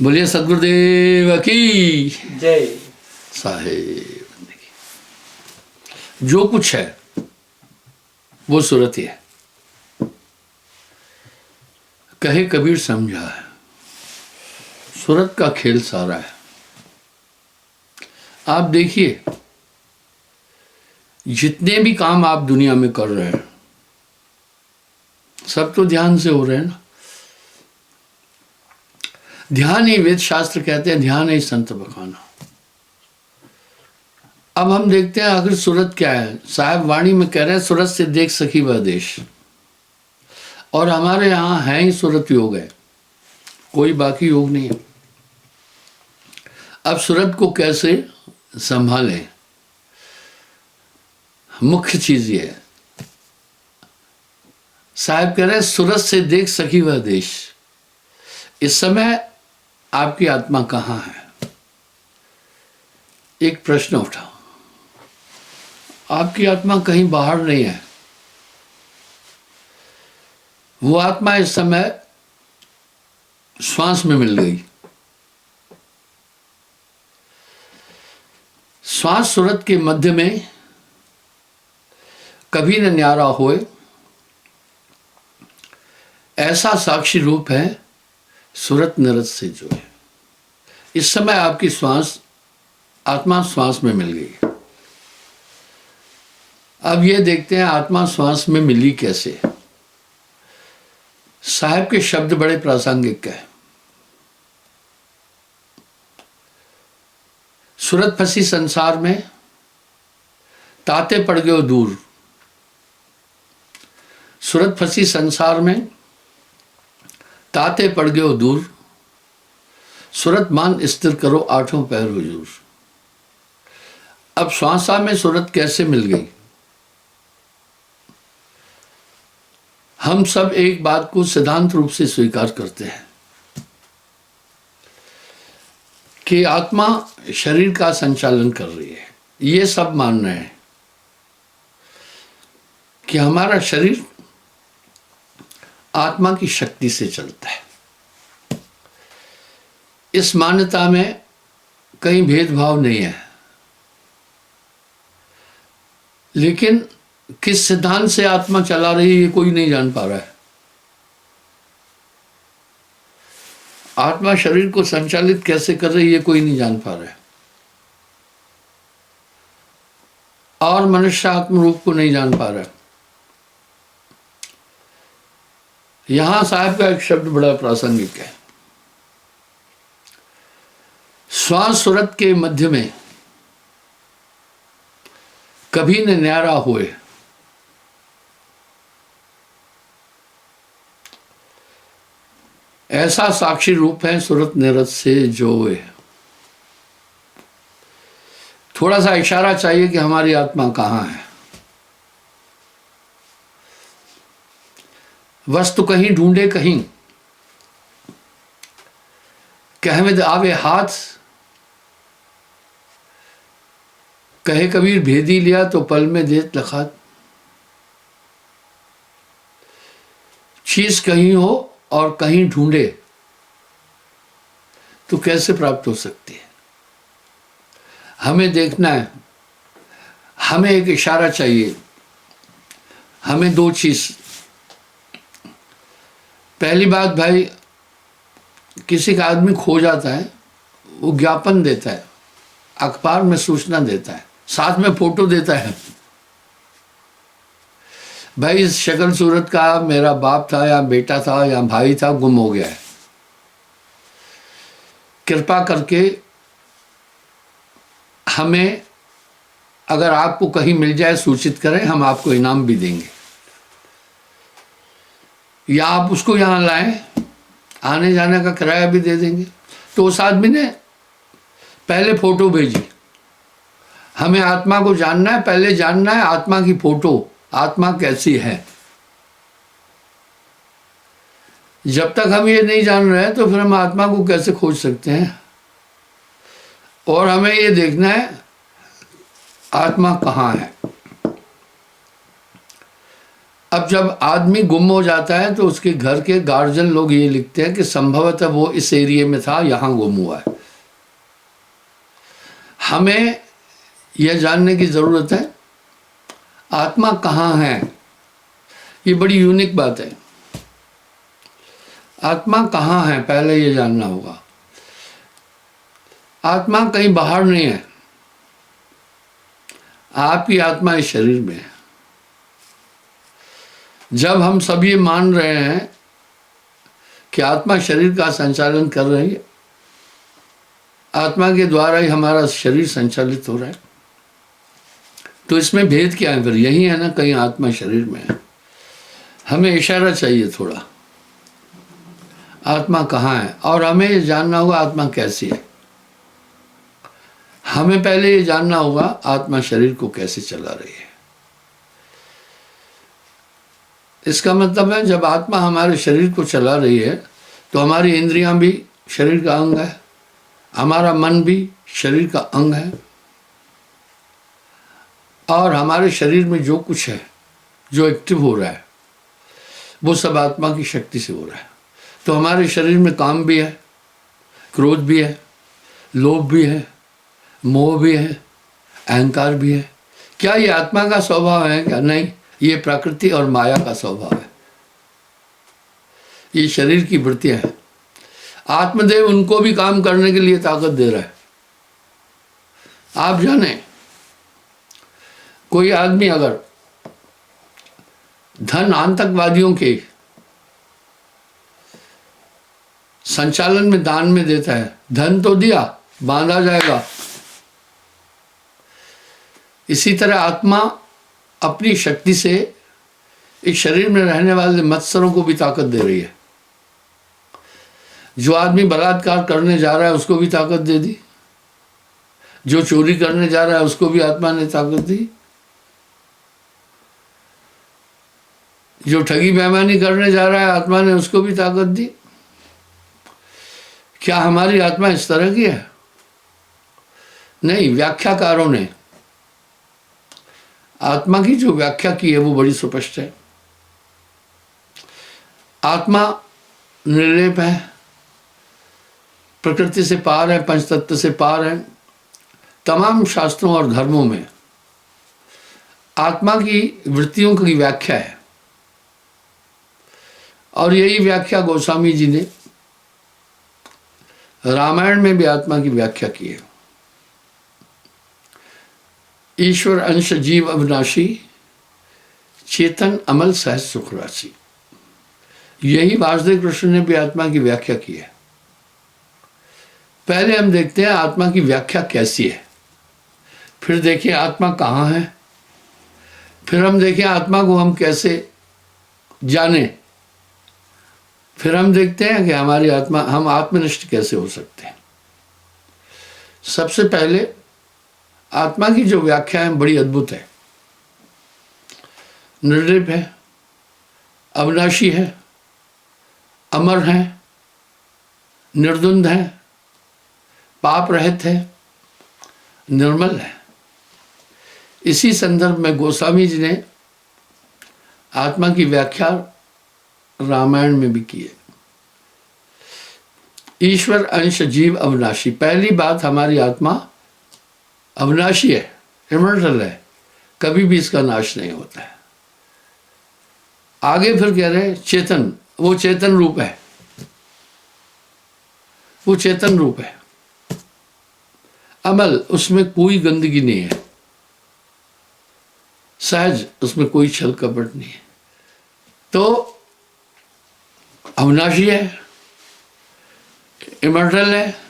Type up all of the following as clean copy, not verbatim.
बोलिए सदगुरुदेव की जय। साहेब। जो कुछ है वो सूरत ही है। कहे कबीर समझा है, सूरत का खेल सारा है। आप देखिए, जितने भी काम आप दुनिया में कर रहे हैं सब तो ध्यान से हो रहे हैं ना। ध्यान ही वेद शास्त्र कहते हैं, ध्यान ही संत बखाना। अब हम देखते हैं आखिर सूरत क्या है। साहब वाणी में कह रहे हैं, सूरत से देख सखी वह देश। और हमारे यहाँ है ही सूरत योग है, कोई बाकी योग नहीं है। अब सूरत को कैसे संभालें, मुख्य चीज ये है। साहब कह रहे हैं, सूरत से देख सखी वह देश। इस समय आपकी आत्मा कहाँ है? एक प्रश्न उठा। आपकी आत्मा कहीं बाहर नहीं है। वो आत्मा इस समय श्वास में मिल गई। श्वास सूरत के मध्य में कभी न न्यारा होए, ऐसा साक्षी रूप है सूरत निरत से जो है। इस समय आपकी श्वास, आत्मा श्वास में मिल गई। अब ये देखते हैं आत्मा श्वास में मिली कैसे। साहब के शब्द बड़े प्रासंगिक है। सूरत फंसी संसार में, ताते पड़ गयो दूर। सूरत फंसी संसार में, ताते पड़ गयो दूर। सूरत मान स्थिर करो आठों पैर हुजूर। अब श्वासा में सूरत कैसे मिल गई? हम सब एक बात को सिद्धांत रूप से स्वीकार करते हैं कि आत्मा शरीर का संचालन कर रही है। ये सब मान रहे हैं कि हमारा शरीर आत्मा की शक्ति से चलता है। इस मान्यता में कहीं भेदभाव नहीं है, लेकिन किस सिद्धांत से आत्मा चला रही है ये कोई नहीं जान पा रहा है। आत्मा शरीर को संचालित कैसे कर रही है ये कोई नहीं जान पा रहा है। और मनुष्य आत्म रूप को नहीं जान पा रहा है। यहां साहब का एक शब्द बड़ा प्रासंगिक है। श्वास सूरत के मध्य में कभी न न्यारा होए, ऐसा साक्षी रूप है सूरत निरत से जोए। थोड़ा सा इशारा चाहिए कि हमारी आत्मा कहाँ है। वस्तु कहीं ढूंढे कहीं, कहमें आवे हाथ। कहे कबीर भेदी लिया तो पल में देत लखात। चीज कहीं हो और कहीं ढूंढे तो कैसे प्राप्त हो सकती है? हमें देखना है, हमें एक इशारा चाहिए, हमें दो चीज। पहली बात, भाई किसी का आदमी खो जाता है, वो ज्ञापन देता है, अखबार में सूचना देता है, साथ में फोटो देता है। भाई इस शक्ल सूरत का मेरा बाप था या बेटा था या भाई था, गुम हो गया है। कृपा करके हमें, अगर आपको कहीं मिल जाए सूचित करें, हम आपको इनाम भी देंगे। या आप उसको यहाँ लाएं, आने जाने का किराया भी दे देंगे। तो उस आदमी ने पहले फोटो भेजी। हमें आत्मा को जानना है, पहले जानना है आत्मा की फोटो, आत्मा कैसी है। जब तक हम ये नहीं जान रहे हैं तो फिर हम आत्मा को कैसे खोज सकते हैं? और हमें ये देखना है आत्मा कहाँ है। अब जब आदमी गुम हो जाता है तो उसके घर के गार्जियन लोग ये लिखते हैं कि संभवतः वो इस एरिया में था, यहाँ गुम हुआ है। हमें यह जानने की ज़रूरत है आत्मा कहाँ है। ये बड़ी यूनिक बात है। आत्मा कहाँ है पहले ये जानना होगा। आत्मा कहीं बाहर नहीं है, आपकी आत्मा इस शरीर में है। जब हम सब ये मान रहे हैं कि आत्मा शरीर का संचालन कर रही है, आत्मा के द्वारा ही हमारा शरीर संचालित हो रहा है, तो इसमें भेद क्या है फिर? यही है ना, कहीं आत्मा शरीर में है। हमें इशारा चाहिए थोड़ा, आत्मा कहाँ है। और हमें ये जानना होगा आत्मा कैसी है। हमें पहले ये जानना होगा आत्मा शरीर को कैसे चला रही है। इसका मतलब है जब आत्मा हमारे शरीर को चला रही है तो हमारी इंद्रियां भी शरीर का अंग है, हमारा मन भी शरीर का अंग है, और हमारे शरीर में जो कुछ है, जो एक्टिव हो रहा है, वो सब आत्मा की शक्ति से हो रहा है। तो हमारे शरीर में काम भी है, क्रोध भी है, लोभ भी है, मोह भी है, अहंकार भी है। क्या ये आत्मा का स्वभाव है? क्या नहीं, ये प्रकृति और माया का स्वभाव है। ये शरीर की वृत्तियां हैं। आत्मदेव उनको भी काम करने के लिए ताकत दे रहा है। आप जाने, कोई आदमी अगर धन आतंकवादियों के संचालन में दान में देता है, धन तो दिया, बांधा जाएगा। इसी तरह आत्मा अपनी शक्ति से इस शरीर में रहने वाले मत्सरों को भी ताकत दे रही है। जो आदमी बलात्कार करने जा रहा है उसको भी ताकत दे दी, जो चोरी करने जा रहा है उसको भी आत्मा ने ताकत दी, जो ठगी बेईमानी करने जा रहा है आत्मा ने उसको भी ताकत दी। क्या हमारी आत्मा इस तरह की है? नहीं। व्याख्याकारों ने आत्मा की जो व्याख्या की है वो बड़ी स्पष्ट है। आत्मा निर्लेप है, प्रकृति से पार है, पंचतत्व से पार है। तमाम शास्त्रों और धर्मों में आत्मा की वृत्तियों की व्याख्या है, और यही व्याख्या गोस्वामी जी ने रामायण में भी आत्मा की व्याख्या की है। ईश्वर अंश जीव अविनाशी, चेतन अमल सहज सुख राशि। यही वासुदेव कृष्ण ने भी आत्मा की व्याख्या की है। पहले हम देखते हैं आत्मा की व्याख्या कैसी है, फिर देखिए आत्मा कहाँ है, फिर हम देखें आत्मा को हम कैसे जाने, फिर हम देखते हैं कि हमारी आत्मा, हम आत्मनिष्ठ कैसे हो सकते हैं। सबसे पहले आत्मा की जो व्याख्या है बड़ी अद्भुत है। निर्लेप है, अविनाशी है, अमर है, निर्द्वंद है, पाप रहित है, निर्मल है। इसी संदर्भ में गोस्वामी जी ने आत्मा की व्याख्या रामायण में भी की है। ईश्वर अंश जीव अविनाशी। पहली बात, हमारी आत्मा अविनाशी है, इमॉर्टल है, कभी भी इसका नाश नहीं होता है। आगे फिर कह रहे हैं चेतन, वो चेतन रूप है, वो चेतन रूप है। अमल, उसमें कोई गंदगी नहीं है। सहज, उसमें कोई छल कपट नहीं है। तो अविनाशी है, इमॉर्टल है,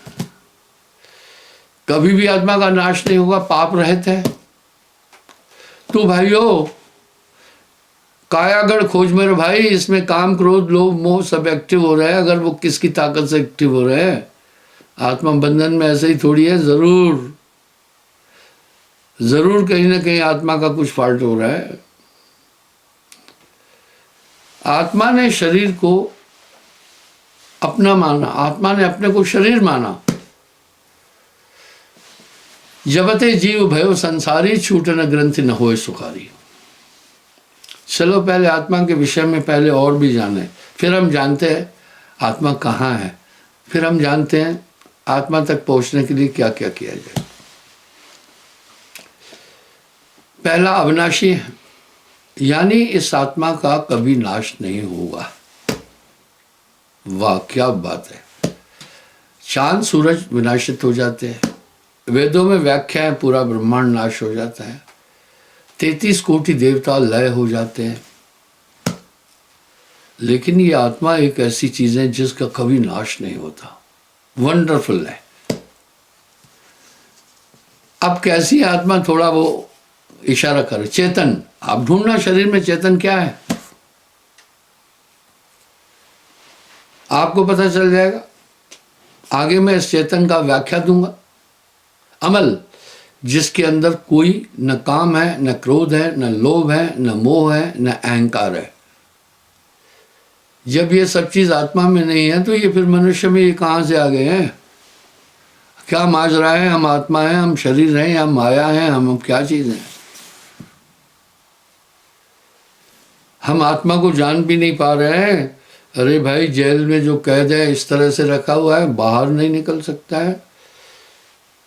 कभी भी आत्मा का नाश नहीं होगा, पाप रहित है। तो भाइयों, कायागढ़ खोज मेरे भाई, इसमें काम क्रोध लोभ मोह सब एक्टिव हो रहा है। अगर वो किसकी ताकत से एक्टिव हो रहे हैं? आत्मा बंधन में ऐसे ही थोड़ी है, जरूर जरूर कहीं ना कहीं आत्मा का कुछ फॉल्ट हो रहा है। आत्मा ने शरीर को अपना माना, आत्मा ने अपने को शरीर माना। जबते जीव भयो संसारी, छूटन ग्रंथि न होए सुखारी। चलो पहले आत्मा के विषय में पहले और भी जाने, फिर हम जानते हैं आत्मा कहाँ है, फिर हम जानते हैं आत्मा तक पहुंचने के लिए क्या क्या किया जाए। पहला अविनाशी है, यानी इस आत्मा का कभी नाश नहीं होगा। वाह क्या बात है। चांद सूरज विनाशित हो जाते हैं, वेदों में व्याख्या है पूरा ब्रह्मांड नाश हो जाता है, 33 कोटि देवता लय हो जाते हैं, लेकिन ये आत्मा एक ऐसी चीज है जिसका कभी नाश नहीं होता। वंडरफुल है। अब कैसी आत्मा, थोड़ा वो इशारा करे, चेतन। आप ढूंढना शरीर में चेतन क्या है, आपको पता चल जाएगा। आगे मैं इस चेतन का व्याख्या दूंगा। अमल, जिसके अंदर कोई न काम है, न क्रोध है, न लोभ है, न मोह है, न अहंकार है। जब ये सब चीज आत्मा में नहीं है तो ये फिर मनुष्य में ये कहां से आ गए हैं? क्या माजरा है? हम आत्मा है, हम शरीर हैं, हम माया है, हम क्या चीज हैं? हम आत्मा को जान भी नहीं पा रहे हैं। अरे भाई, जेल में जो कैद है इस तरह से रखा हुआ है, बाहर नहीं निकल सकता है,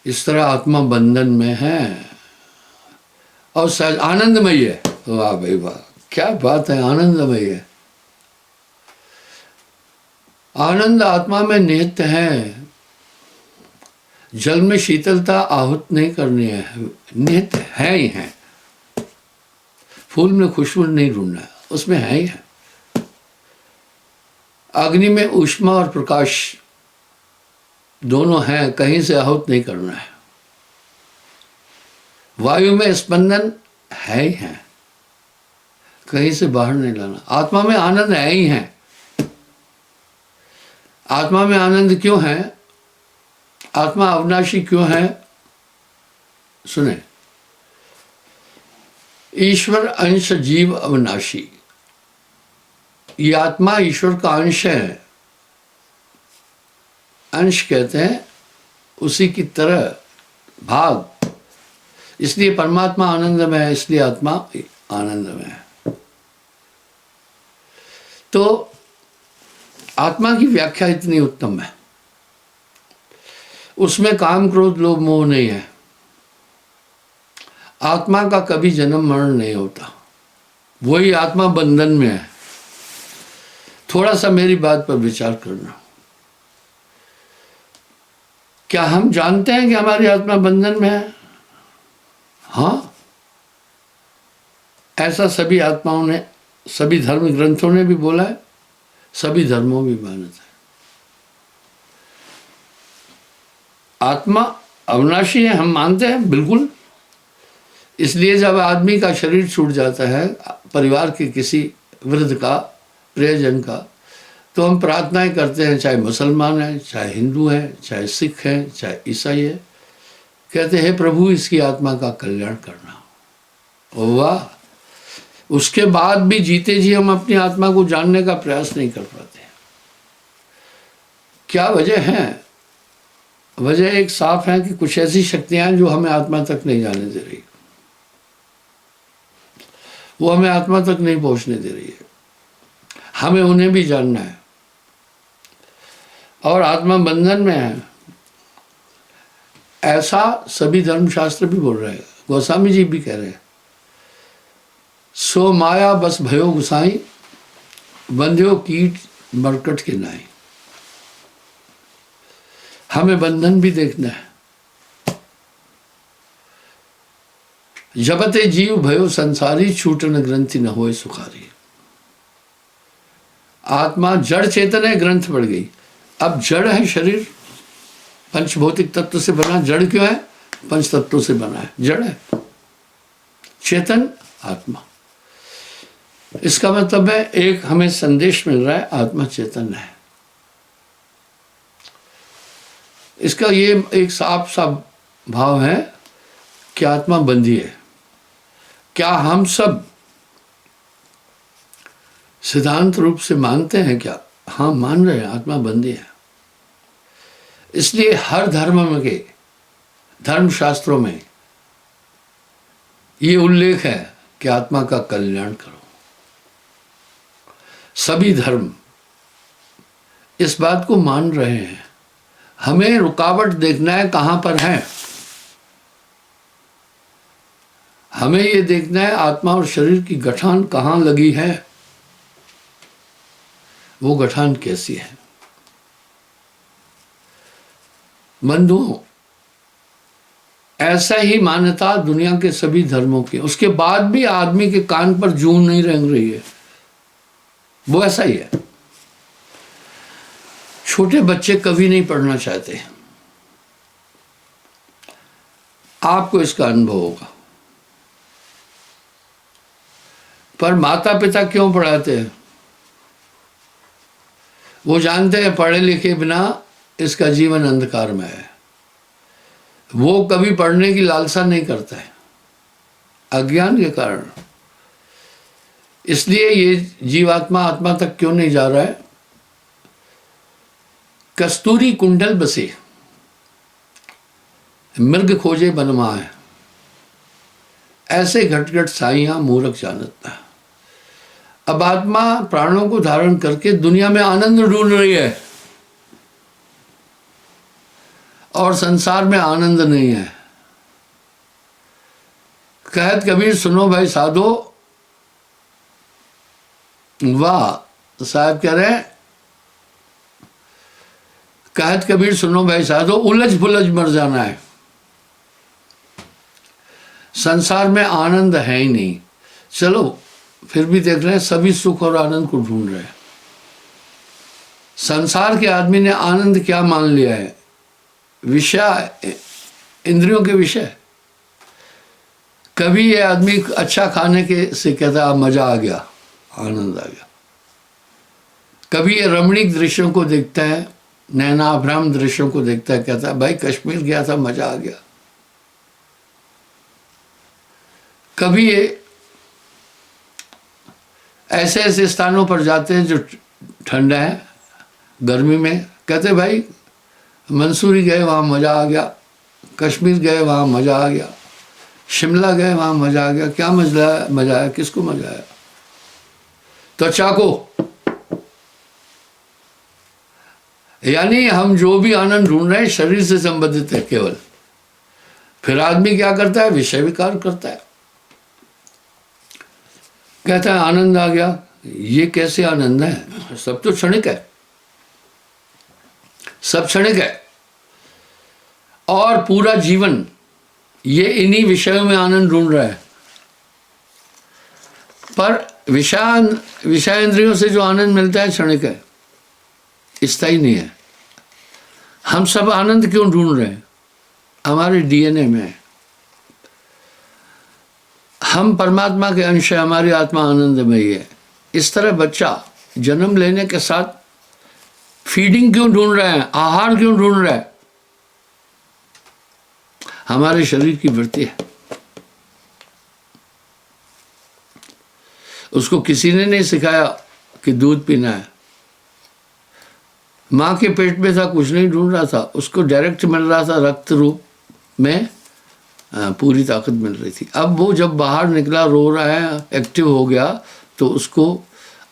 इस तरह आत्मा बंधन में है और सहज आनंदमय है। वाह भाई वाह, क्या बात है, आनंदमय है। आनंद आत्मा में निहित है। जल में शीतलता आहूत नहीं करनी है, निहित है ही है। फूल में खुशबू नहीं ढूंढना है, उसमें है ही है। अग्नि में ऊष्मा और प्रकाश दोनों हैं, कहीं से आहूत नहीं करना है। वायु में स्पंदन है ही है, कहीं से बाहर नहीं लाना। आत्मा में आनंद है ही है। आत्मा में आनंद क्यों है? आत्मा अविनाशी क्यों है? सुने, ईश्वर अंश जीव अविनाशी। ये आत्मा ईश्वर का अंश है। अंश कहते हैं उसी की तरह, भाग। इसलिए परमात्मा आनंद में है, इसलिए आत्मा आनंद में है। तो आत्मा की व्याख्या इतनी उत्तम है, उसमें काम क्रोध लोभ मोह नहीं है। आत्मा का कभी जन्म मरण नहीं होता, वही आत्मा बंधन में है। थोड़ा सा मेरी बात पर विचार करना। क्या हम जानते हैं कि हमारी आत्मा बंधन में है? हाँ, ऐसा सभी आत्माओं ने, सभी धर्म ग्रंथों ने भी बोला है, सभी धर्मों में मानता है। आत्मा अविनाशी है, हम मानते हैं बिल्कुल। इसलिए जब आदमी का शरीर छूट जाता है, परिवार के किसी वृद्ध का, प्रियजन का, तो हम प्रार्थनाएं करते हैं, चाहे मुसलमान है, चाहे हिंदू है, चाहे सिख है, चाहे ईसाई है। कहते हैं प्रभु इसकी आत्मा का कल्याण करना। वाह! उसके बाद भी जीते जी हम अपनी आत्मा को जानने का प्रयास नहीं कर पाते। क्या वजह है? वजह एक साफ है कि कुछ ऐसी शक्तियां हैं जो हमें आत्मा तक नहीं जाने दे रही, वो हमें आत्मा तक नहीं पहुंचने दे रही है। हमें उन्हें भी जानना है। और आत्मा बंधन में है, ऐसा सभी धर्मशास्त्र भी बोल रहे हैं, गोस्वामी जी भी कह रहे हैं। सो माया बस भयो गुसाई, बंध्यो कीट मरकट के नाई। हमें बंधन भी देखना है। जबते जीव भयो संसारी, छूटन ग्रंथि न होए सुखारी। आत्मा जड़ चेतन है, ग्रंथ बढ़ गई। अब जड़ है शरीर, पंचभौतिक तत्व से बना। जड़ क्यों है? पंच तत्वों से बना है, जड़ है। चेतन आत्मा, इसका मतलब है एक हमें संदेश मिल रहा है, आत्मा चेतन है। इसका ये एक साफ साफ भाव है कि आत्मा बंधी है। क्या हम सब सिद्धांत रूप से मानते हैं? क्या? हाँ, मान रहे हैं, आत्मा बंधी है। इसलिए हर धर्म के धर्मशास्त्रों में ये उल्लेख है कि आत्मा का कल्याण करो। सभी धर्म इस बात को मान रहे हैं। हमें रुकावट देखना है कहां पर है। हमें ये देखना है आत्मा और शरीर की गठान कहां लगी है, वो गठान कैसी है। बंधुओं, ऐसा ही मान्यता दुनिया के सभी धर्मों की, उसके बाद भी आदमी के कान पर जूं नहीं रेंग रही है, वो ऐसा ही है। छोटे बच्चे कभी नहीं पढ़ना चाहते, आपको इसका अनुभव होगा। पर माता पिता क्यों पढ़ाते हैं? वो जानते हैं पढ़े लिखे बिना इसका जीवन अंधकार में है। वो कभी पढ़ने की लालसा नहीं करता है, अज्ञान के कारण। इसलिए ये जीवात्मा आत्मा तक क्यों नहीं जा रहा है? कस्तूरी कुंडल बसे, मृग खोजे बनमाए, ऐसे घटघट साइयां मूर्ख जानता। अब आत्मा प्राणों को धारण करके दुनिया में आनंद ढूंढ रही है और संसार में आनंद नहीं है। कहत कबीर सुनो भाई साधो, वाह साहब कह रहे हैं, कहत कबीर सुनो भाई साधो, उलझ फुलझ मर जाना है। संसार में आनंद है ही नहीं। चलो फिर भी देख रहे हैं सभी सुख और आनंद को ढूंढ रहे हैं। संसार के आदमी ने आनंद क्या मान लिया है? विषय, इंद्रियों के विषय। कभी ये आदमी अच्छा खाने के से कहता मजा आ गया, आनंद आ गया। कभी ये रमणीक दृश्यों को देखता है, नैनाभ्रम दृश्यों को देखता है, कहता है भाई कश्मीर गया था, मजा आ गया। कभी ये ऐसे ऐसे स्थानों पर जाते हैं जो ठंडा है, गर्मी में कहते भाई मंसूरी गए वहाँ मज़ा आ गया, कश्मीर गए वहाँ मज़ा आ गया, शिमला गए वहाँ मज़ा आ गया। क्या मज़ा आया? किसको मज़ा आया? त्वचा को। यानी हम जो भी आनंद ढूंढ रहे हैं शरीर से संबंधित है केवल। फिर आदमी क्या करता है? विषय विकार करता है, कहता है आनंद आ गया। ये कैसे आनंद है? सब तो क्षणिक है, सब क्षणिक है। और पूरा जीवन ये इन्हीं विषयों में आनंद ढूंढ रहा है। पर विषय इंद्रियों से जो आनंद मिलता है क्षणिक है, स्थायी नहीं है। हम सब आनंद क्यों ढूंढ रहे हैं? हमारे डीएनए में है। हम परमात्मा के अंश है, हमारी आत्मा आनंदमयी है। इस तरह बच्चा जन्म लेने के साथ फीडिंग क्यों ढूंढ रहा है? आहार क्यों ढूंढ रहा है? हमारे शरीर की वृत्ति है। उसको किसी ने नहीं सिखाया कि दूध पीना है। माँ के पेट में था, कुछ नहीं ढूंढ रहा था, उसको डायरेक्ट मिल रहा था, रक्त रूप में पूरी ताकत मिल रही थी। अब वो जब बाहर निकला, रो रहा है, एक्टिव हो गया, तो उसको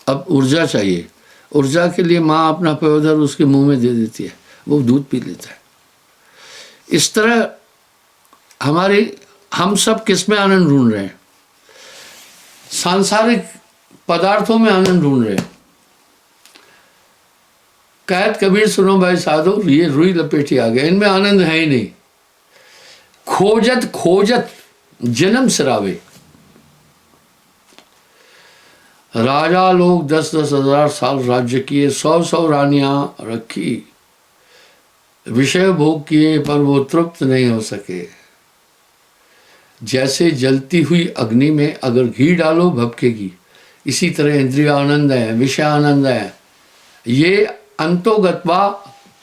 अब ऊर्जा चाहिए। ऊर्जा के लिए माँ अपना पयोधर उसके मुंह में दे देती है, वो दूध पी लेता है। इस तरह हम सब किस में आनंद ढूंढ रहे हैं? सांसारिक पदार्थों में आनंद ढूंढ रहे हैं। कहत कबीर सुनो भाई साधो, ये रुई लपेटी आ गया, इनमें आनंद है ही नहीं। खोजत खोजत जन्म सिरावे। राजा लोग 10-10 हजार साल राज्य किए, 100-100 रानियां रखी, विषय भोग किए, पर वो तृप्त नहीं हो सके। जैसे जलती हुई अग्नि में अगर घी डालो भभकेगी, इसी तरह इंद्रिय आनंद है, विषय आनंद है, ये अंतोगत्वा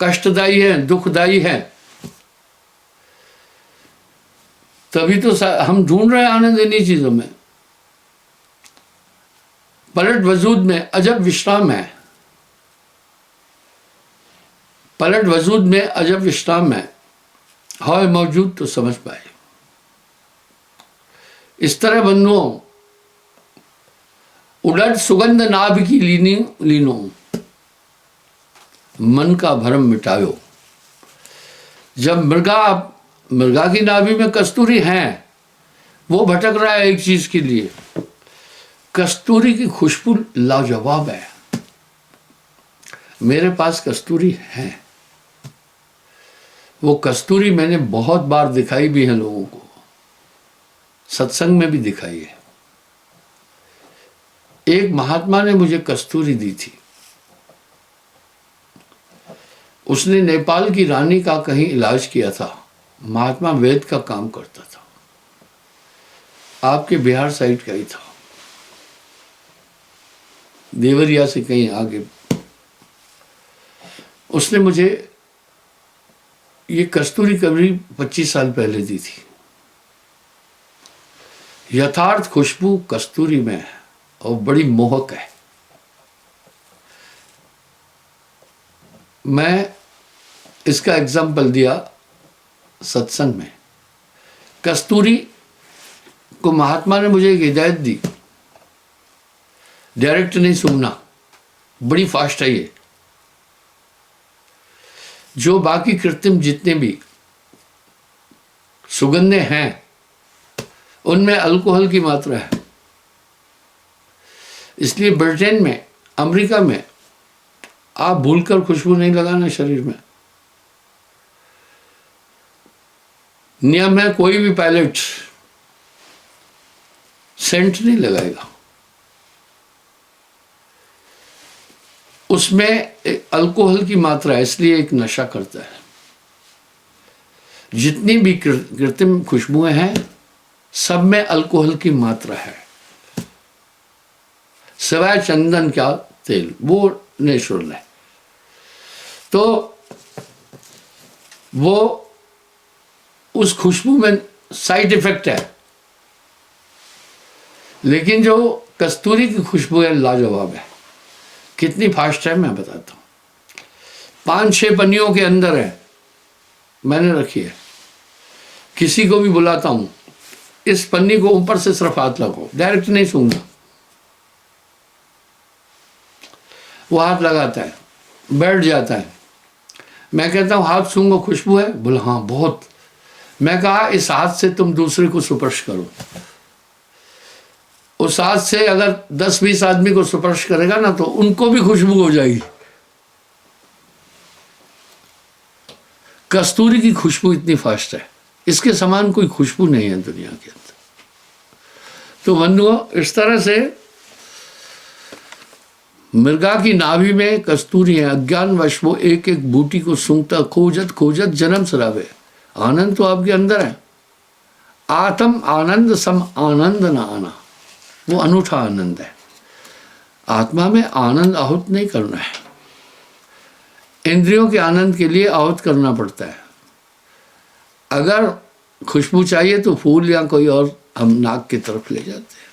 कष्टदायी है, दुखदायी है। तभी तो हम ढूंढ रहे हैं आनंद इन्हीं चीजों में। पलट वजूद में अजब विश्राम है, पलट वजूद में अजब विश्राम है, है मौजूद तो समझ पाए। इस तरह बंधुओं, उड़द सुगंध नाभ की लीनो, मन का भ्रम मिटायो। जब मृगा की नाभि में कस्तूरी है, वो भटक रहा है एक चीज के लिए, कस्तूरी की खुशबू लाजवाब है। मेरे पास कस्तूरी है, वो कस्तूरी मैंने बहुत बार दिखाई भी है लोगों को, सत्संग में भी दिखाई है। एक महात्मा ने मुझे कस्तूरी दी थी, उसने नेपाल की रानी का कहीं इलाज किया था। महात्मा वेद का काम करता था, आपके बिहार साइड का ही था, देवरिया से कहीं आगे। उसने मुझे ये कस्तूरी करीब 25 साल पहले दी थी। यथार्थ खुशबू कस्तूरी में है और बड़ी मोहक है। मैं इसका एग्जाम्पल दिया सत्संग में। कस्तूरी को महात्मा ने मुझे एक हिदायत दी, डायरेक्ट नहीं सूंघना, बड़ी फास्ट है ये। जो बाकी कृत्रिम जितने भी सुगंधें हैं उनमें अल्कोहल की मात्रा है, इसलिए ब्रिटेन में, अमेरिका में आप भूलकर खुशबू नहीं लगाना शरीर में। नियम है, कोई भी पायलट सेंट नहीं लगाएगा, उसमें अल्कोहल की मात्रा है, इसलिए एक नशा करता है। जितनी भी कृत्रिम खुशबुएं हैं सब में अल्कोहल की मात्रा है, सिवाय चंदन का तेल, वो नेचुरल है। तो वो उस खुशबू में साइड इफेक्ट है, लेकिन जो कस्तूरी की खुशबू है लाजवाब है। कितनी फास्ट है मैं बताता हूँ। 5-6 पन्नियों के अंदर है, मैंने रखी है। किसी को भी बुलाता हूँ, इस पन्नी को ऊपर से सिर्फ हाथ लगाओ, डायरेक्ट नहीं सूंघना। वो हाथ लगाता है, बैठ जाता है। मैं कहता हूँ हाथ सूंघो, खुशबू है? बोला हाँ बहुत। मैं कहा इस हाथ से तुम दूसरे को स्पर्श करो। उस हाथ से अगर 10-20 आदमी को स्पर्श करेगा ना तो उनको भी खुशबू हो जाएगी। कस्तूरी की खुशबू इतनी फास्ट है, इसके समान कोई खुशबू नहीं है दुनिया के अंदर। तो बंधुओं, इस तरह से मृगा की नाभि में कस्तूरी है। अज्ञानवश वो एक एक बूटी को सूंघता, खोजत खोजत जन्म सरावे। आनंद तो आपके अंदर है। आत्म आनंद सम आनंद न आना, वो अनूठा आनंद है। आत्मा में आनंद आहुत नहीं करना है, इंद्रियों के आनंद के लिए आहुत करना पड़ता है। अगर खुशबू चाहिए तो फूल या कोई और हम नाक की तरफ ले जाते हैं।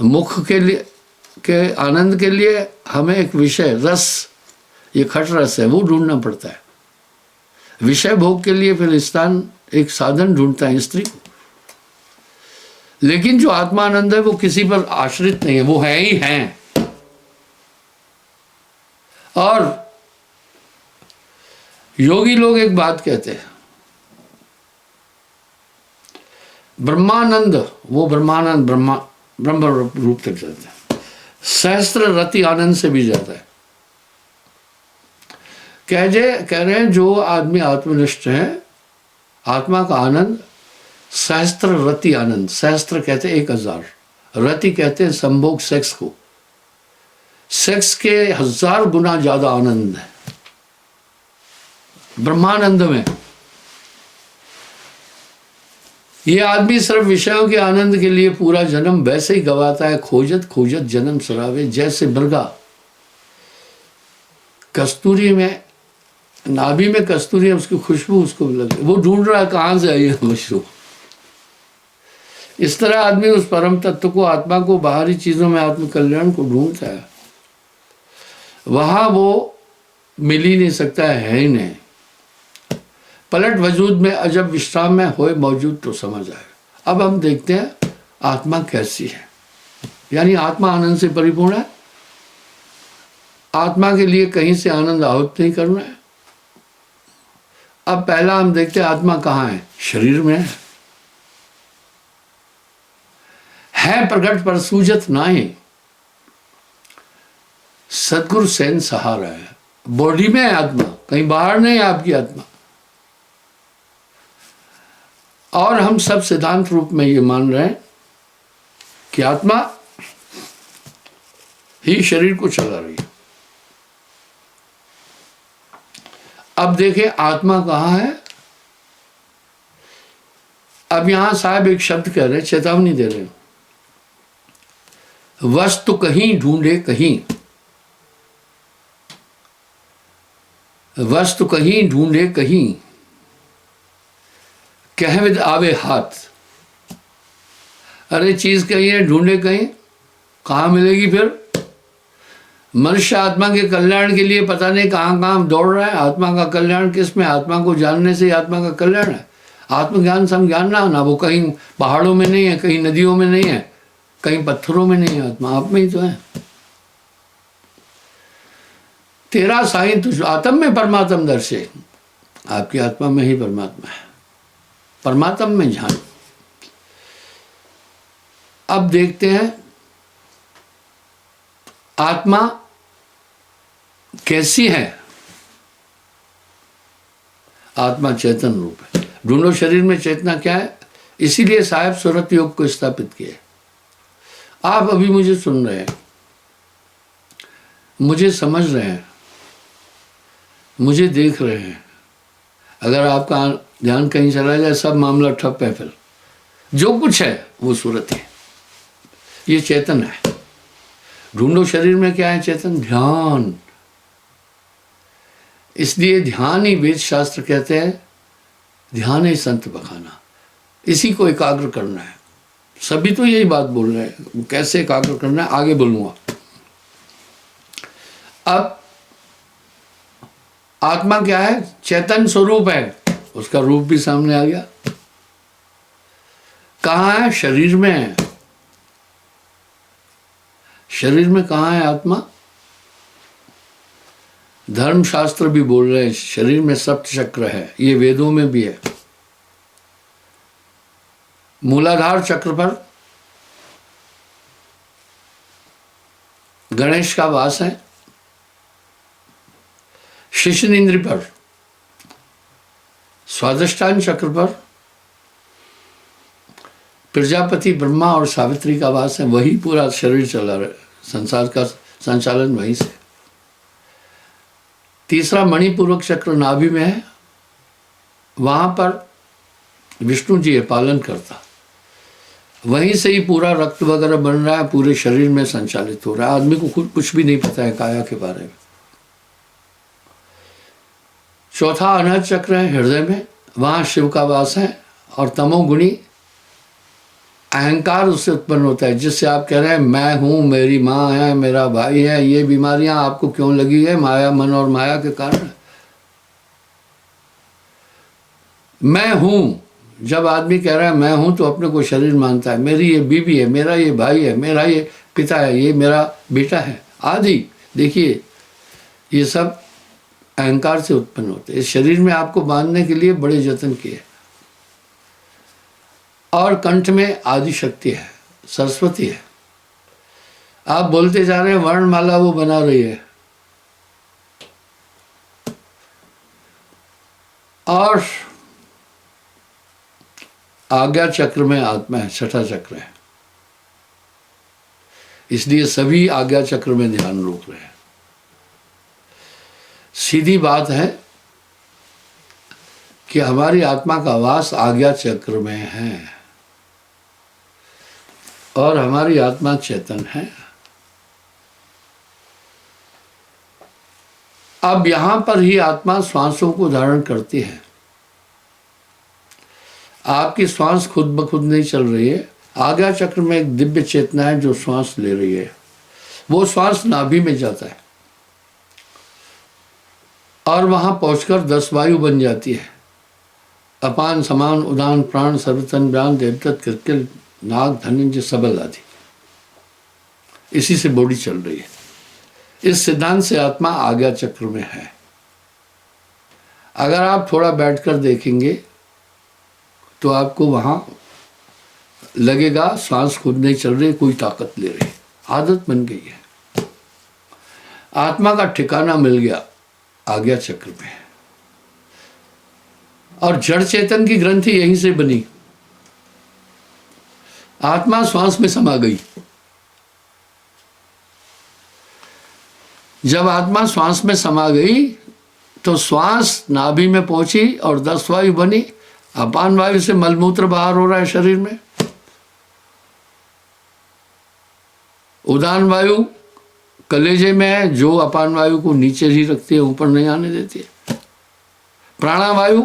मुख के लिए के आनंद के लिए हमें एक विषय, रस, ये खट रस है, वो ढूंढना पड़ता है। विषय भोग के लिए फिर स्थान, एक साधन ढूंढता है स्त्री को। लेकिन जो आत्मानंद है वो किसी पर आश्रित नहीं है, वो है ही है। और योगी लोग एक बात कहते हैं, ब्रह्मानंद, वो ब्रह्मानंद ब्रह्म रूप तक जाता है, सहस्त्र रति आनंद से भी जाता है। कह रहे हैं जो आदमी आत्मनिष्ठ है, आत्मा का आनंद सहस्त्र रति आनंद, सहस्त्र कहते हैं 1000, रति कहते हैं संभोग, सेक्स को। सेक्स के 1000 गुना ज्यादा आनंद है ब्रह्मानंद में। ये आदमी सिर्फ विषयों के आनंद के लिए पूरा जन्म वैसे ही गवाता है, खोजत खोजत जन्म सरावे। जैसे मृगा कस्तूरी में, नाभि में कस्तूरी है, उसकी खुशबू उसको लगे, वो ढूंढ रहा है कहाँ से आई है खुशबू। इस तरह आदमी उस परम तत्व को, आत्मा को, बाहरी चीजों में आत्म कल्याण को ढूंढता है। वहां वो मिल ही नहीं सकता है ही नहीं। पलट वजूद में अजब विश्राम में होए मौजूद तो समझ आए। अब हम देखते हैं आत्मा कैसी है। यानी आत्मा आनंद से परिपूर्ण है। आत्मा के लिए कहीं से आनंद आहूत नहीं करना है। अब पहला हम देखते हैं आत्मा कहाँ है? शरीर में है प्रकट पर सूझत नाहीं, सदगुरु सैन सहारा है। बॉडी में है आत्मा, कहीं बाहर नहीं है आपकी आत्मा। और हम सब सिद्धांत रूप में ये मान रहे हैं कि आत्मा ही शरीर को चला रही है। अब देखिए आत्मा कहाँ है। अब यहां साहब एक शब्द कह रहे, चेतावनी दे रहे, वस्तु कहीं ढूंढे कहीं, वस्तु कहीं ढूंढे कहीं, कहविद आवे हाथ। अरे चीज कहीं है, ढूंढे कहीं, कहाँ मिलेगी फिर? मनुष्य आत्मा के कल्याण के लिए पता नहीं कहाँ कहाँ दौड़ रहा है। आत्मा का कल्याण किस में? आत्मा को जानने से आत्मा का कल्याण है। आत्मज्ञान समज्ञान ना वो कहीं पहाड़ों में नहीं है, कहीं नदियों में नहीं है, कहीं पत्थरों में नहीं है। आत्मा आप में ही तो है। तेरा साईं तुझ आत्म में परमात्म दर्शे, आपकी आत्मा में ही परमात्मा है। परमात्म में ध्यान। अब देखते हैं आत्मा कैसी है। आत्मा चेतन रूप है। ढूंढो शरीर में चेतना क्या है। इसीलिए साहब सुरत योग को स्थापित किया। आप अभी मुझे सुन रहे हैं, मुझे समझ रहे हैं, मुझे देख रहे हैं। अगर आपका ध्यान कहीं चला जाए सब मामला ठप है। फिर जो कुछ है वो सूरत है, ये चेतन है। ढूंढो शरीर में क्या है? चेतन, ध्यान। इसलिए ध्यान ही वेद शास्त्र कहते हैं, ध्यान ही संत बखाना। इसी को एकाग्र करना है। सभी तो यही बात बोल रहे हैं, कैसे एकाग्र करना है आगे बोलूंगा। अब आत्मा क्या है? चेतन स्वरूप है। उसका रूप भी सामने आ गया। कहाँ है? शरीर में है। शरीर में कहाँ है आत्मा? धर्मशास्त्र भी बोल रहे हैं शरीर में सप्त चक्र है। ये वेदों में भी है। मूलाधार चक्र पर गणेश का वास है। शिशुनिंद्र पर, स्वादिष्ठान चक्र पर प्रजापति ब्रह्मा और सावित्री का वास है। वही पूरा शरीर चला रहा है, संसार का संचालन वहीं से। तीसरा मणिपूर्वक चक्र नाभि में है। वहां पर विष्णु जी है पालन करता। वहीं से ही पूरा रक्त वगैरह बन रहा है, पूरे शरीर में संचालित हो रहा है। आदमी को खुद कुछ भी नहीं पता है काया के बारे में। चौथा अनहद चक्र है हृदय में। वहां शिव का वास है। और तमोगुणी अहंकार उससे उत्पन्न होता है, जिससे आप कह रहे हैं मैं हूं, मेरी माँ है, मेरा भाई है। ये बीमारियां आपको क्यों लगी है? माया, मन और माया के कारण। मैं हूं, जब आदमी कह रहा है मैं हूं, तो अपने को शरीर मानता है। मेरी ये बीवी है, मेरा ये भाई है, मेरा ये पिता है, ये मेरा बेटा है आदि। देखिए ये सब अहंकार से उत्पन्न होते हैं। इस शरीर में आपको बांधने के लिए बड़े यत्न किए। और कंठ में आदि शक्ति है, सरस्वती है। आप बोलते जा रहे हैं, वर्णमाला वो बना रही है। और आज्ञा चक्र में आत्मा है, छठा चक्र है। इसलिए सभी आज्ञा चक्र में ध्यान रोक रहे हैं। सीधी बात है कि हमारी आत्मा का वास आज्ञा चक्र में है और हमारी आत्मा चेतन है। अब यहां पर ही आत्मा श्वासों को धारण करती है। आपकी श्वास खुद ब खुद नहीं चल रही है। आज्ञा चक्र में एक दिव्य चेतना है जो श्वास ले रही है। वो श्वास नाभि में जाता है और वहां पहुंचकर 10 वायु बन जाती है। अपान, समान, उदान, प्राण, सर्वतन, व्यान, देवदत्त, कृत्किल, नाग, धनंजय, सबल आदि। इसी से बॉडी चल रही है। इस सिद्धांत से आत्मा आज्ञा चक्र में है। अगर आप थोड़ा बैठकर देखेंगे तो आपको वहां लगेगा सांस खुद नहीं चल रही, कोई ताकत ले रही, आदत बन गई है। आत्मा का ठिकाना मिल गया आज्ञा चक्र में, और जड़ चेतन की ग्रंथि यहीं से बनी। आत्मा श्वास में समा गई। जब आत्मा श्वास में समा गई तो श्वास नाभि में पहुंची और 10 वायु बनी। अपान वायु से मलमूत्र बाहर हो रहा है शरीर में। उदान वायु कलेजे में है, जो अपान वायु को नीचे ही रखती है, ऊपर नहीं आने देती है। प्राणवायु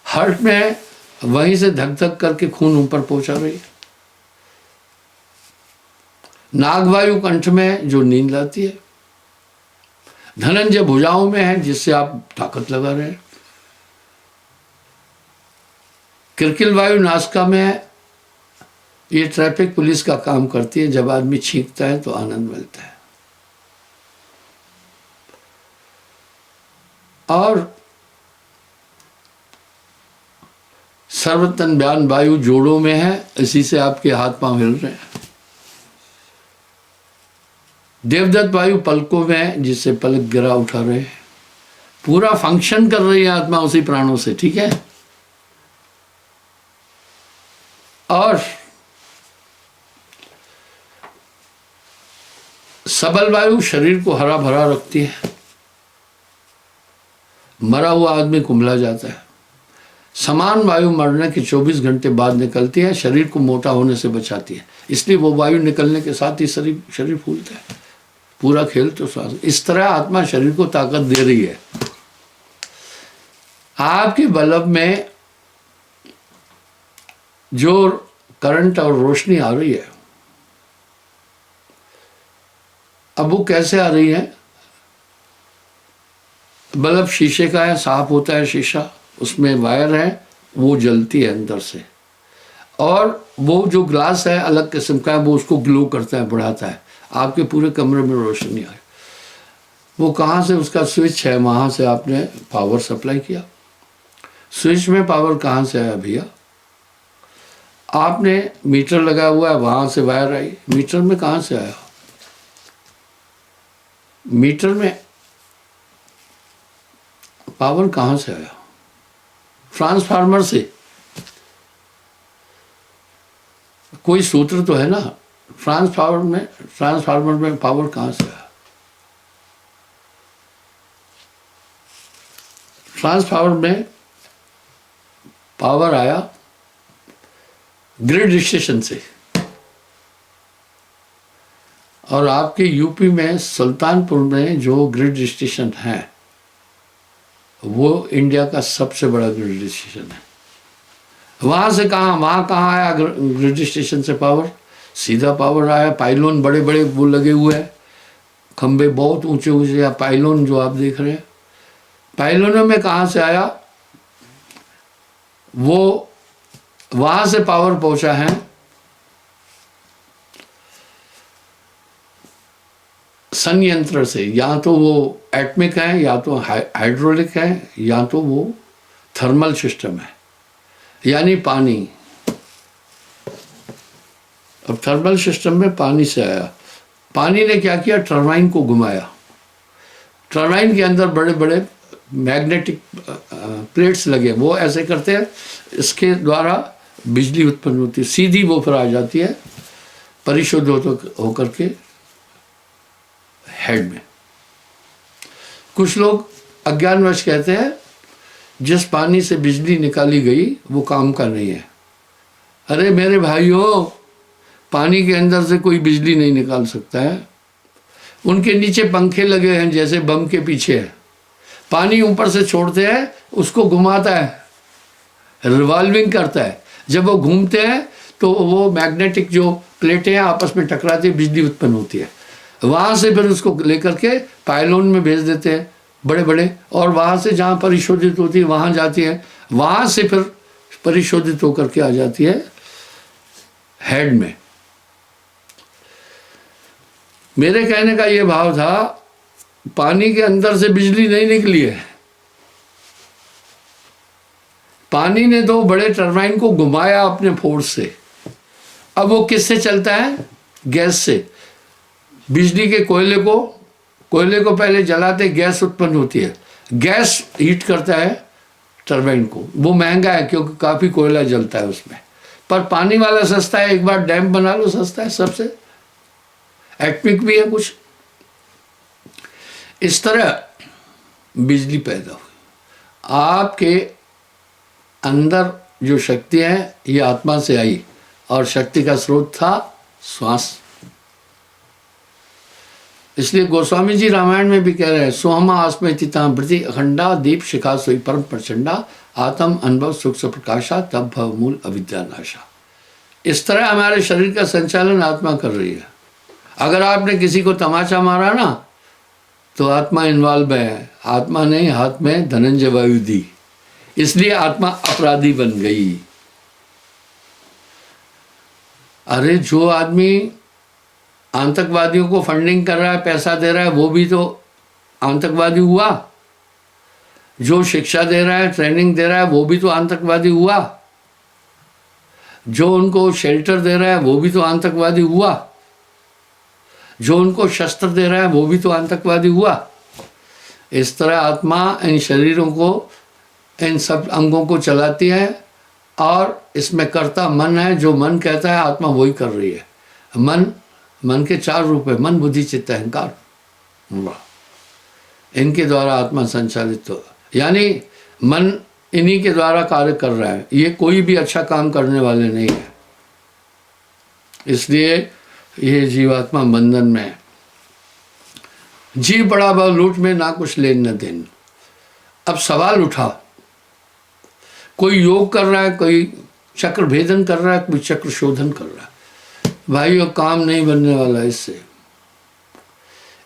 हार्ट में है, वहीं से धक धक करके खून ऊपर पहुंचा रही है। नागवायु कंठ में जो नींद लाती है। धनंजय भुजाओं में है, जिससे आप ताकत लगा रहे हैं। किरकिल वायु नासिका में है, ये ट्रैफिक पुलिस का काम करती है। जब आदमी छींकता है तो आनंद मिलता है। और सर्वतन बयान वायु जोड़ों में है, इसी से आपके हाथ पांव हिल रहे हैं। देवदत्त वायु पलकों में है, जिससे पलक गिरा उठा रहे हैं। पूरा फंक्शन कर रही है आत्मा उसी प्राणों से, ठीक है। और सबल वायु शरीर को हरा भरा रखती है। मरा हुआ आदमी कुंभला जाता है। समान वायु मरने के 24 घंटे बाद निकलती है, शरीर को मोटा होने से बचाती है। इसलिए वो वायु निकलने के साथ ही शरीर फूलता है। पूरा खेल तो श्वास। इस तरह आत्मा शरीर को ताकत दे रही है। आपके बल्ब में जो करंट और रोशनी आ रही है, अब वो कैसे आ रही है? बल्ब शीशे का है, साफ होता है शीशा, उसमें वायर है, वो जलती है अंदर से। और वो जो ग्लास है अलग किस्म का है, वो उसको ग्लो करता है, बढ़ाता है। आपके पूरे कमरे में रोशनी आए। वो कहाँ से? उसका स्विच है, वहाँ से आपने पावर सप्लाई किया। स्विच में पावर कहाँ से आया भैया? आपने मीटर लगा हुआ है, वहाँ से वायर आई। मीटर में कहाँ से आया? मीटर में पावर कहाँ से आया? ट्रांसफार्मर से। कोई सूत्र तो है ना। ट्रांसफार्मर में पावर कहाँ से आया? ट्रांसफार्मर में पावर आया ग्रिड स्टेशन से। और आपके यूपी में सुल्तानपुर में जो ग्रिड स्टेशन है, वो इंडिया का सबसे बड़ा ग्रिड स्टेशन है। वहाँ से वहाँ कहाँ आया ग्रिड स्टेशन से पावर? सीधा पावर आया। पाइलोन बड़े बड़े वो लगे हुए हैं, खंबे बहुत ऊंचे ऊंचे, या पाइलोन जो आप देख रहे हैं, पाइलोनों में कहाँ से आया? वो वहाँ से पावर पहुँचा है संयंत्र से। या तो वो एटमिक है, या तो हाइड्रोलिक है, या तो वो थर्मल सिस्टम है, यानी पानी। अब थर्मल सिस्टम में पानी से आया। पानी ने क्या किया? टरबाइन को घुमाया। टरबाइन के अंदर बड़े बड़े मैग्नेटिक प्लेट्स लगे, वो ऐसे करते हैं, इसके द्वारा बिजली उत्पन्न होती है। सीधी वो फिर आ जाती है परिशुद्ध होकर के हेड में। कुछ लोग अज्ञानवश कहते हैं जिस पानी से बिजली निकाली गई वो काम का नहीं है। अरे मेरे भाइयों, पानी के अंदर से कोई बिजली नहीं निकाल सकता है। उनके नीचे पंखे लगे हैं, जैसे बम के पीछे है। पानी ऊपर से छोड़ते हैं, उसको घुमाता है, रिवॉल्विंग करता है। जब वो घूमते हैं तो वो मैग्नेटिक जो प्लेटें हैं आपस में टकराती है, बिजली उत्पन्न होती है। वहाँ से फिर उसको लेकर के पाइलोन में भेज देते हैं बड़े बड़े, और वहाँ से जहाँ परिशोधित होती है वहाँ जाती है। वहाँ से फिर परिशोधित होकर के आ जाती है हेड में। मेरे कहने का ये भाव था, पानी के अंदर से बिजली नहीं निकली है, पानी ने तो बड़े टरबाइन को घुमाया अपने फोर्स से। अब वो किससे चलता है? गैस से। बिजली के कोयले को पहले जलाते गैस उत्पन्न होती है, गैस हीट करता है टरबाइन को। वो महंगा है क्योंकि काफ़ी कोयला जलता है उसमें, पर पानी वाला सस्ता है। एक बार डैम बना लो, सस्ता है सबसे, एटमिक भी है कुछ। इस तरह बिजली पैदा हुई। आपके अंदर जो शक्ति है ये आत्मा से आई, और शक्ति का स्रोत था श्वास। इसलिए गोस्वामी जी रामायण में भी कह रहे हैं, सोहमा आस्मे चितामृति अखंडा दीप शिखा सोई परम प्रचंडा आत्म अनुभव सुख प्रकाशा तब भव मूल अविद्या नाशा। इस तरह हमारे शरीर का संचालन आत्मा कर रही है। अगर आपने किसी को तमाचा मारा ना, तो आत्मा इन्वॉल्व है, आत्मा ने हाथ में धनंजय वायु दी, इसलिए आत्मा अपराधी बन गई। अरे जो आदमी आतंकवादियों को फंडिंग कर रहा है, पैसा दे रहा है, वो भी तो आतंकवादी हुआ। जो शिक्षा दे रहा है, ट्रेनिंग दे रहा है, वो भी तो आतंकवादी हुआ। जो उनको शेल्टर दे रहा है, वो भी तो आतंकवादी हुआ। जो उनको शस्त्र दे रहा है, वो भी तो आतंकवादी हुआ। इस तरह आत्मा इन शरीरों को, इन सब अंगों को चलाती है, और इसमें कर्ता मन है। जो मन कहता है आत्मा वही कर रही है। मन के 4 रूप है, मन बुद्धि चित्त अहंकार, इनके द्वारा आत्मा संचालित हो, यानी मन इन्हीं के द्वारा कार्य कर रहा है। ये कोई भी अच्छा काम करने वाले नहीं है। इसलिए ये जीवात्मा बंधन में है। जीव बड़ा बा लूट में, ना कुछ लेन न देन। अब सवाल उठा, कोई योग कर रहा है, कोई चक्र भेदन कर रहा है, कोई चक्र शोधन कर रहा है। भाई वो काम नहीं बनने वाला इससे।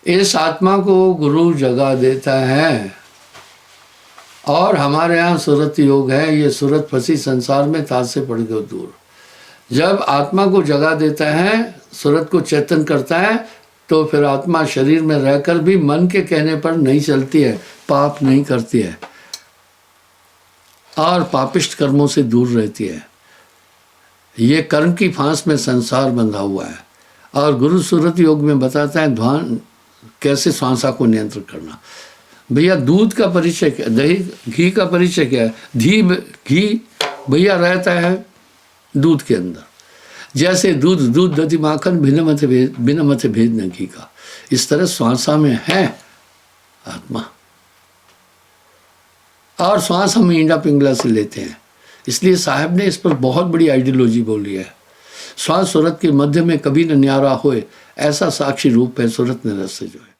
इस आत्मा को गुरु जगा देता है। और हमारे यहाँ सुरत योग है, ये सुरत फंसी संसार में, ताज से पड़ गए दूर। जब आत्मा को जगा देता है, सुरत को चेतन करता है, तो फिर आत्मा शरीर में रहकर भी मन के कहने पर नहीं चलती है, पाप नहीं करती है, और पापिष्ट कर्मों से दूर रहती है। ये कर्म की फांस में संसार बंधा हुआ है। और गुरु सूरत योग में बताता है ध्यान कैसे श्वासा को नियंत्रण करना। भैया दूध का परिचय क्या, दही घी का परिचय क्या है? घी भैया रहता है दूध के अंदर। जैसे दूध दधि माखन बिना मत भेद न घी का, इस तरह श्वासा में है आत्मा। और श्वास हम ईंडा पिंगला से लेते हैं। इसलिए साहब ने इस पर बहुत बड़ी आइडियोलॉजी बोली है। श्वास सूरत के मध्य में कभी न न्यारा होए, ऐसा साक्षी रूप है सूरत ने रस से जो है।